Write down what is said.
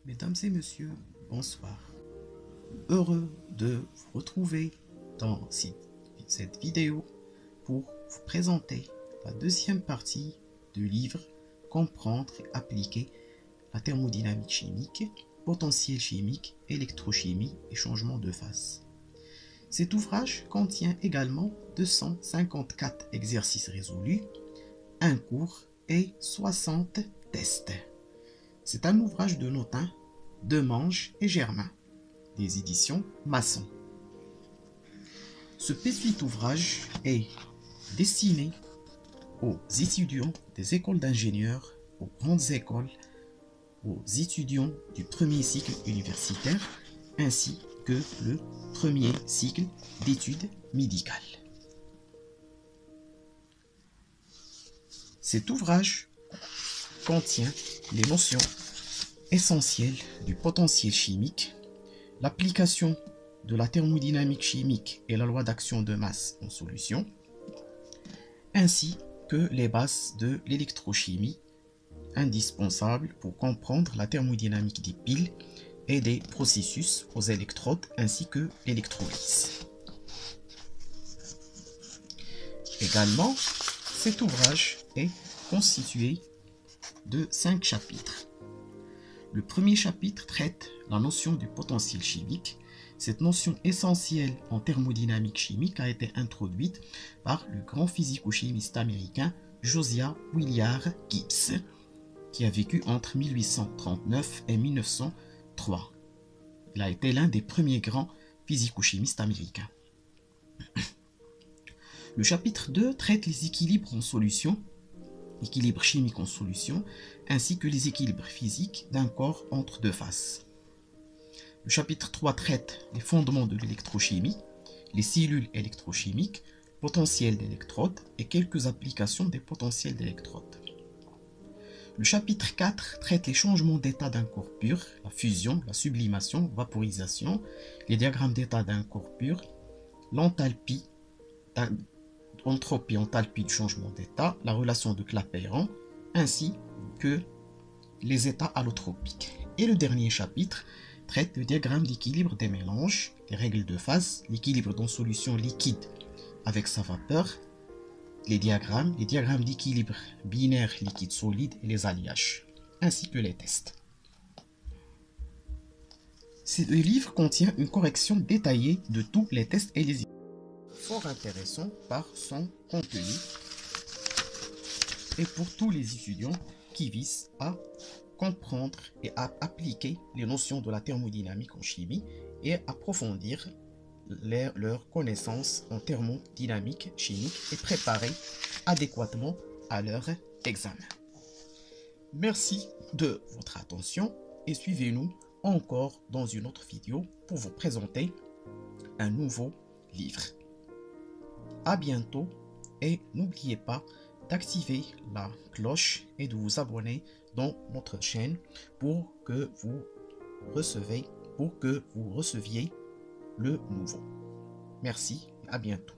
Mesdames et messieurs, bonsoir. Heureux de vous retrouver dans cette vidéo pour vous présenter la deuxième partie du livre Comprendre et appliquer la thermodynamique chimique, potentiel chimique, électrochimie et changement de phase. Cet ouvrage contient également 254 exercices résolus, un cours et 60 tests. C'est un ouvrage de Notin, Demange et Germain, des éditions Masson. Ce petit ouvrage est destiné aux étudiants des écoles d'ingénieurs, aux grandes écoles, aux étudiants du premier cycle universitaire, ainsi que le premier cycle d'études médicales. Cet ouvrage contient les notions essentielles du potentiel chimique, l'application de la thermodynamique chimique et la loi d'action de masse en solution, ainsi que les bases de l'électrochimie indispensables pour comprendre la thermodynamique des piles et des processus aux électrodes ainsi que l'électrolyse. Également, cet ouvrage est constitué de 5 chapitres. Le premier chapitre traite la notion du potentiel chimique. Cette notion essentielle en thermodynamique chimique a été introduite par le grand physico-chimiste américain Josiah Willard Gibbs, qui a vécu entre 1839 et 1903. Il a été l'un des premiers grands physico-chimistes américains. Le chapitre 2 traite les équilibres en solution, équilibre chimique en solution, ainsi que les équilibres physiques d'un corps entre deux faces. Le chapitre 3 traite les fondements de l'électrochimie, les cellules électrochimiques, potentiel d'électrodes et quelques applications des potentiels d'électrodes. Le chapitre 4 traite les changements d'état d'un corps pur, la fusion, la sublimation, vaporisation, les diagrammes d'état d'un corps pur, l'enthalpie, entropie, enthalpie du changement d'état, la relation de Clapeyron, ainsi que les états allotropiques. Et le dernier chapitre traite le diagramme d'équilibre des mélanges, les règles de phase, l'équilibre dans solution liquide avec sa vapeur, les diagrammes d'équilibre binaire liquide-solide et les alliages, ainsi que les tests. Ce livre contient une correction détaillée de tous les tests et les fort intéressant par son contenu et pour tous les étudiants qui visent à comprendre et à appliquer les notions de la thermodynamique en chimie et approfondir leurs connaissances en thermodynamique chimique et préparer adéquatement à leur examen. Merci de votre attention et suivez-nous encore dans une autre vidéo pour vous présenter un nouveau livre. À bientôt et n'oubliez pas d'activer la cloche et de vous abonner dans notre chaîne pour que vous receviez le nouveau. Merci, à bientôt.